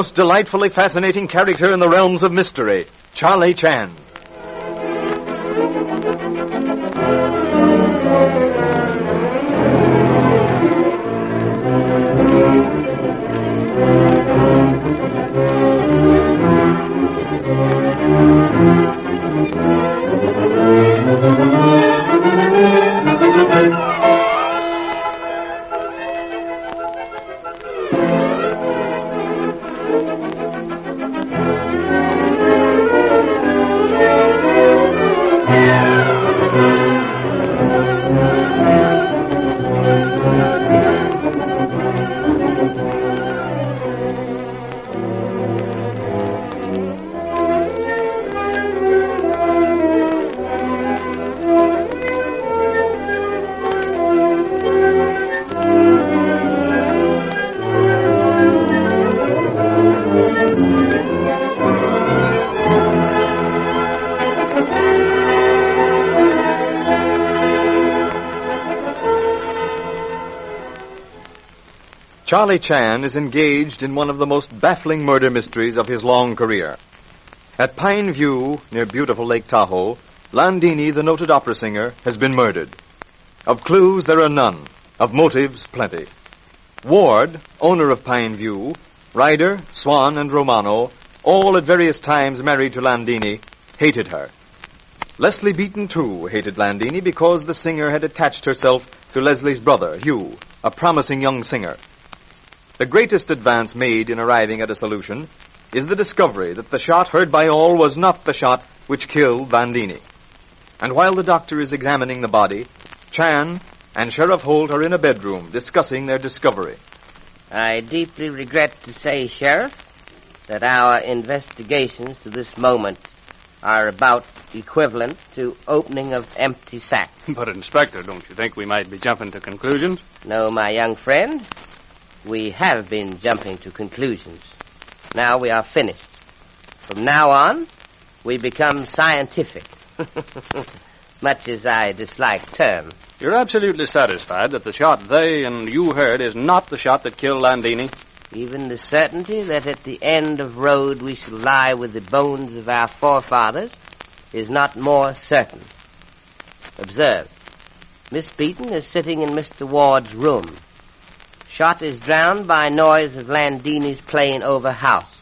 most delightfully fascinating character in the realms of mystery, Charlie Chan. Charlie Chan is engaged in one of the most baffling murder mysteries of his long career. At Pine View, near beautiful Lake Tahoe, Landini, the noted opera singer, has been murdered. Of clues, there are none. Of motives, plenty. Ward, owner of Pine View, Ryder, Swan, and Romano, all at various times married to Landini, hated her. Leslie Beaton, too, hated Landini because the singer had attached herself to Leslie's brother, Hugh, a promising young singer. The greatest advance made in arriving at a solution is the discovery that the shot heard by all was not the shot which killed Landini. And while the doctor is examining the body, Chan and Sheriff Holt are in a bedroom discussing their discovery. I deeply regret to say, Sheriff, that our investigations to this moment are about equivalent to opening of empty sacks. But, Inspector, don't you think we might be jumping to conclusions? No, my young friend. We have been jumping to conclusions. Now we are finished. From now on, we become scientific. Much as I dislike terms. You're absolutely satisfied that the shot they and you heard is not the shot that killed Landini? Even the certainty that at the end of road we shall lie with the bones of our forefathers is not more certain. Observe, Miss Beaton is sitting in Mr. Ward's room. Shot is drowned by noise of Landini's plane over house.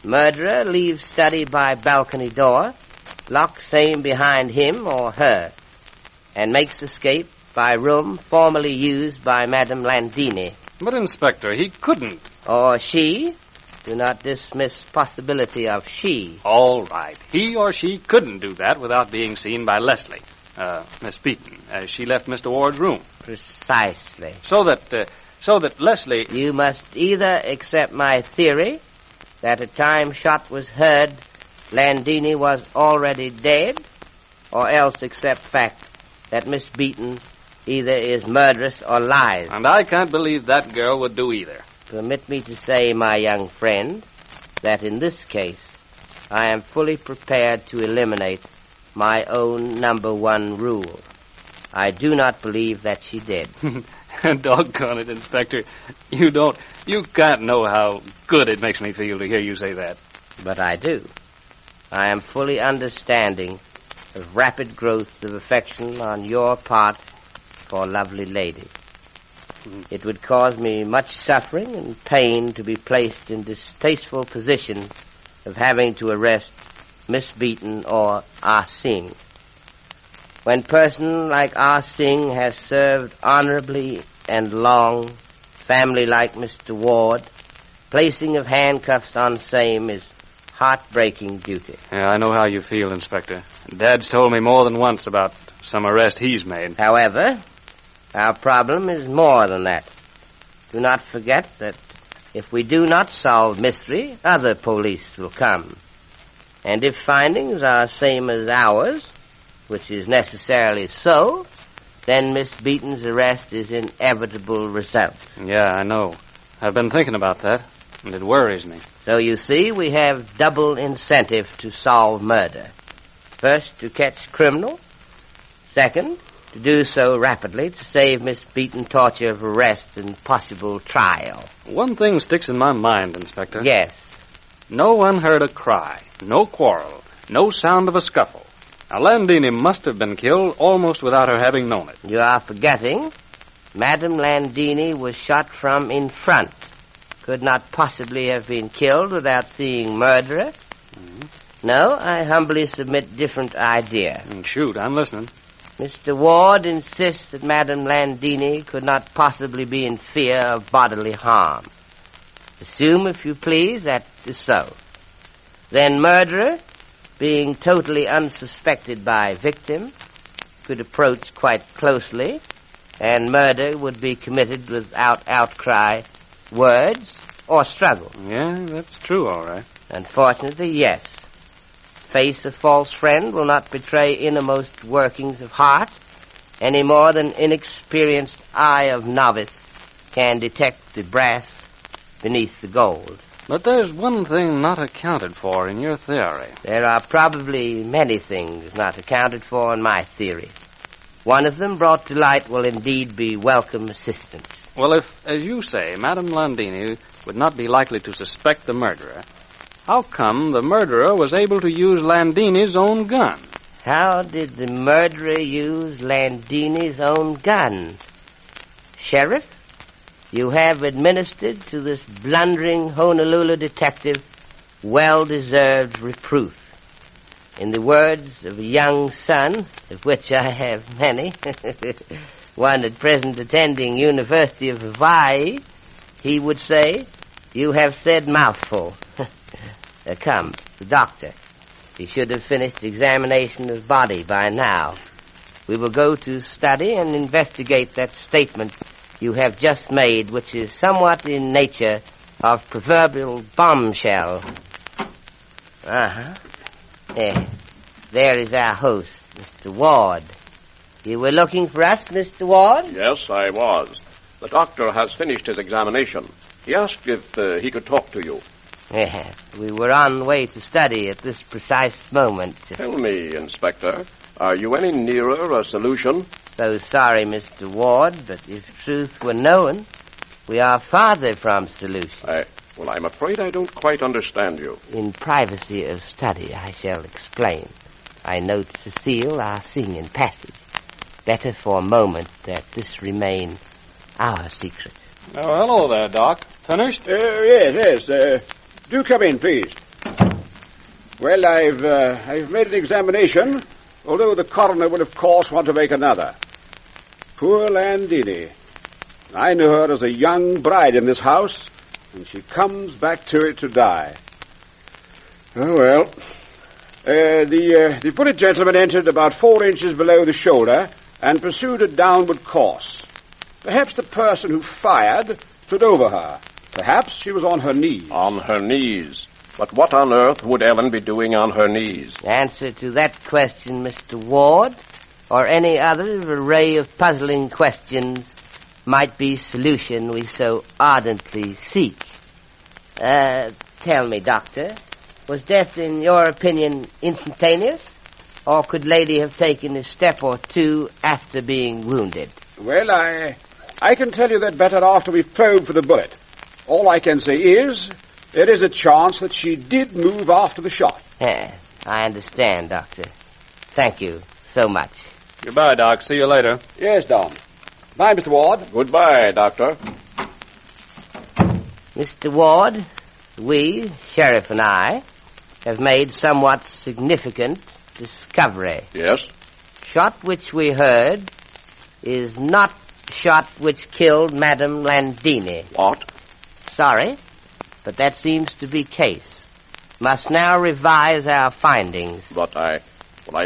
Murderer leaves study by balcony door, locks same behind him or her, and makes escape by room formerly used by Madame Landini. But, Inspector, he couldn't. Or she. Do not dismiss possibility of she. All right. He or she couldn't do that without being seen by Leslie, Miss Beaton, as she left Mr. Ward's room. Precisely. So that Leslie... You must either accept my theory that at time shot was heard, Landini was already dead, or else accept fact that Miss Beaton either is murderous or lies. And I can't believe that girl would do either. Permit me to say, my young friend, that in this case, I am fully prepared to eliminate my own number one rule. I do not believe that she did. Doggone it, Inspector. You can't know how good it makes me feel to hear you say that. But I do. I am fully understanding of rapid growth of affection on your part for a lovely lady. It would cause me much suffering and pain to be placed in distasteful position of having to arrest Miss Beaton or Ah Sing. When person like Ah Sing has served honorably and long, family like Mr. Ward, placing of handcuffs on same is heartbreaking duty. Yeah, I know how you feel, Inspector. Dad's told me more than once about some arrest he's made. However, our problem is more than that. Do not forget that if we do not solve mystery, other police will come. And if findings are same as ours, which is necessarily so, then Miss Beaton's arrest is inevitable result. Yeah, I know. I've been thinking about that, and it worries me. So you see, we have double incentive to solve murder. First, to catch criminal. Second, to do so rapidly to save Miss Beaton torture of arrest and possible trial. One thing sticks in my mind, Inspector. Yes. No one heard a cry, no quarrel, no sound of a scuffle. Now, Landini must have been killed almost without her having known it. You are forgetting. Madame Landini was shot from in front. Could not possibly have been killed without seeing murderer. No, I humbly submit different idea. Shoot, I'm listening. Mr. Ward insists that Madame Landini could not possibly be in fear of bodily harm. Assume, if you please, that is so. Then murderer, being totally unsuspected by victim, could approach quite closely, and murder would be committed without outcry, words, or struggle. Yeah, that's true, all right. Unfortunately, yes. Face of false friend will not betray innermost workings of heart any more than inexperienced eye of novice can detect the brass beneath the gold. But there's one thing not accounted for in your theory. There are probably many things not accounted for in my theory. One of them brought to light will indeed be welcome assistance. Well, if, as you say, Madame Landini would not be likely to suspect the murderer, how come the murderer was able to use Landini's own gun? How did the murderer use Landini's own gun? Sheriff, you have administered to this blundering Honolulu detective well-deserved reproof. In the words of a young son, of which I have many, one at present attending University of Hawaii, he would say, "You have said mouthful." Come, the doctor. He should have finished examination of body by now. We will go to study and investigate that statement you have just made, which is somewhat in nature of proverbial bombshell. There is our host, Mr. Ward. You were looking for us, Mr. Ward? Yes, I was. The doctor has finished his examination. He asked if he could talk to you. Yes, we were on the way to study at this precise moment. Tell me, Inspector, are you any nearer a solution? So sorry, Mr. Ward, but if truth were known, we are farther from solution. I'm afraid I don't quite understand you. In privacy of study, I shall explain. I note Cecile our singing passage. Better for a moment that this remain our secret. Oh, hello there, Doc. Finished? Yes. Do come in, please. Well, I've made an examination, although the coroner would, of course, want to make another. Poor Landini. I knew her as a young bride in this house, and she comes back to it to die. Oh, well. The bullet gentleman entered about 4 inches below the shoulder and pursued a downward course. Perhaps the person who fired stood over her. Perhaps she was on her knees. On her knees? But what on earth would Ellen be doing on her knees? Answer to that question, Mr. Ward, or any other array of puzzling questions, might be solution we so ardently seek. Tell me, Doctor, was death, in your opinion, instantaneous, or could lady have taken a step or two after being wounded? Well, I can tell you that better after we've probed for the bullet. All I can say is, there is a chance that she did move after the shot. I understand, Doctor. Thank you so much. Goodbye, Doc. See you later. Yes, Don. Bye, Mr. Ward. Goodbye, Doctor. Mr. Ward, we, Sheriff and I, have made somewhat significant discovery. Yes? Shot which we heard is not shot which killed Madame Landini. What? Sorry, but that seems to be case. Must now revise our findings. But I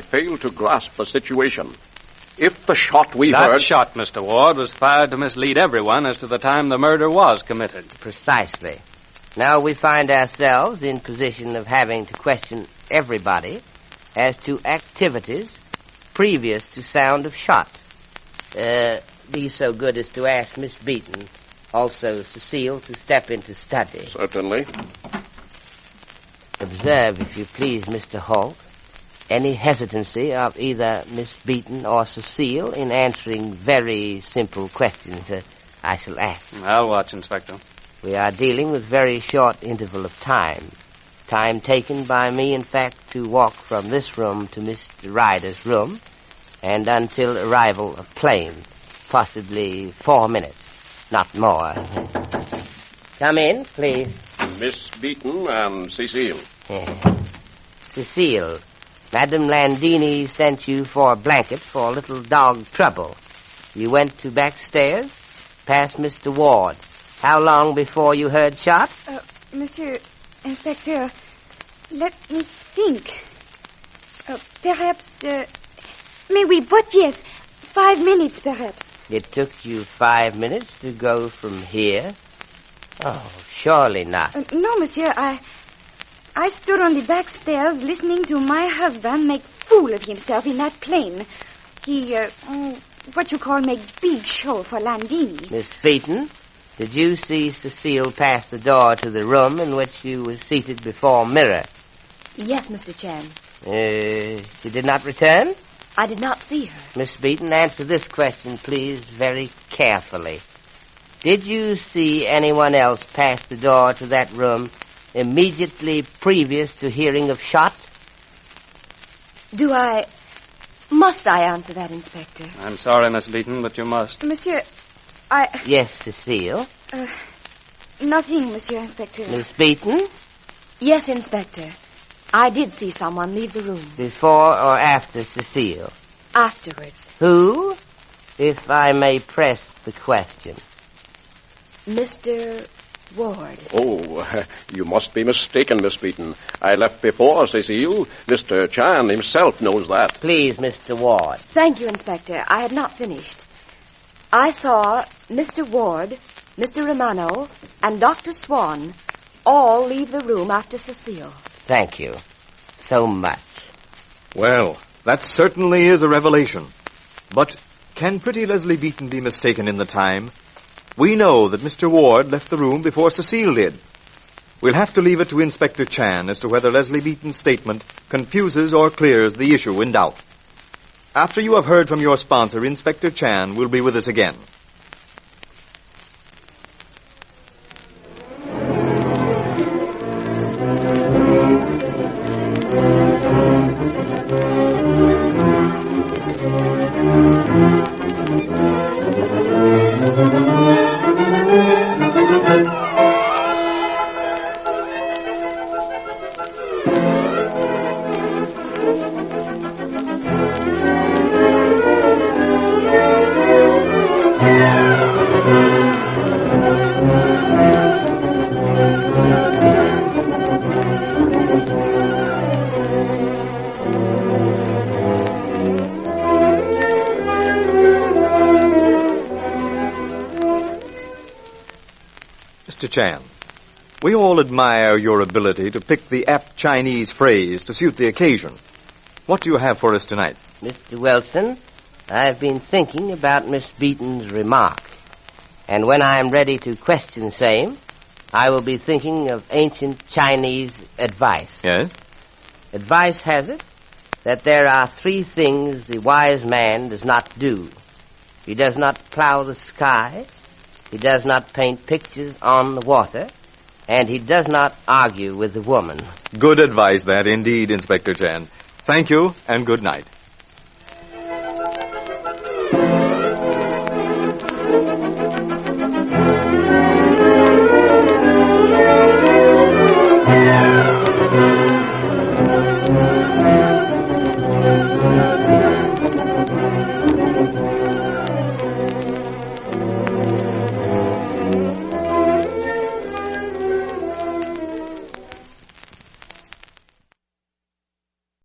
fail to grasp the situation. If the shot we That heard... shot, Mr. Ward, was fired to mislead everyone as to the time the murder was committed. Precisely. Now we find ourselves in position of having to question everybody as to activities previous to sound of shot. Be so good as to ask Miss Beaton, also Cecile, to step into study. Certainly. Observe, if you please, Mr. Holt. any hesitancy of either Miss Beaton or Cecile in answering very simple questions that I shall ask. I'll watch, Inspector. We are dealing with very short interval of time. Time taken by me, in fact, to walk from this room to Mr. Ryder's room, and until arrival of plane. Possibly 4 minutes, not more. Come in, please. Miss Beaton and Cecile. Cecile, Madame Landini sent you for a blanket for little dog Trouble. You went to backstairs, past Mr. Ward. How long before you heard shots? Monsieur Inspector, let me think. Perhaps, maybe, but yes, 5 minutes, perhaps. It took you 5 minutes to go from here? Oh, surely not. No, monsieur, I stood on the back stairs listening to my husband make fool of himself in that plane. He, what you call make big show for Landini. Miss Beaton, did you see Cecile pass the door to the room in which you were seated before a mirror? Yes, Mr. Chan. She did not return? I did not see her. Miss Beaton, answer this question, please, very carefully. Did you see anyone else pass the door to that room immediately previous to hearing of shots? Must I answer that, Inspector? I'm sorry, Miss Beaton, but you must. Monsieur, Yes, Cecile? Nothing, Monsieur Inspector. Miss Beaton? Yes, Inspector. I did see someone leave the room. Before or after Cecile? Afterwards. Who? If I may press the question. Mr. Ward. Oh, you must be mistaken, Miss Beaton. I left before Cecile. Mr. Chan himself knows that. Please, Mr. Ward. Thank you, Inspector. I had not finished. I saw Mr. Ward, Mr. Romano, and Dr. Swan all leave the room after Cecile. Thank you so much. Well, that certainly is a revelation. But can pretty Leslie Beaton be mistaken in the time? We know that Mr. Ward left the room before Cecile did. We'll have to leave it to Inspector Chan as to whether Leslie Beaton's statement confuses or clears the issue in doubt. After you have heard from your sponsor, Inspector Chan will be with us again. Mr. Chan, we all admire your ability to pick the apt Chinese phrase to suit the occasion. What do you have for us tonight? Mr. Wilson, I've been thinking about Miss Beaton's remark. And when I am ready to question same, I will be thinking of ancient Chinese advice. Yes? Advice has it that there are 3 things the wise man does not do. He does not plow the sky, he does not paint pictures on the water, and he does not argue with the woman. Good advice that indeed, Inspector Chan. Thank you and good night.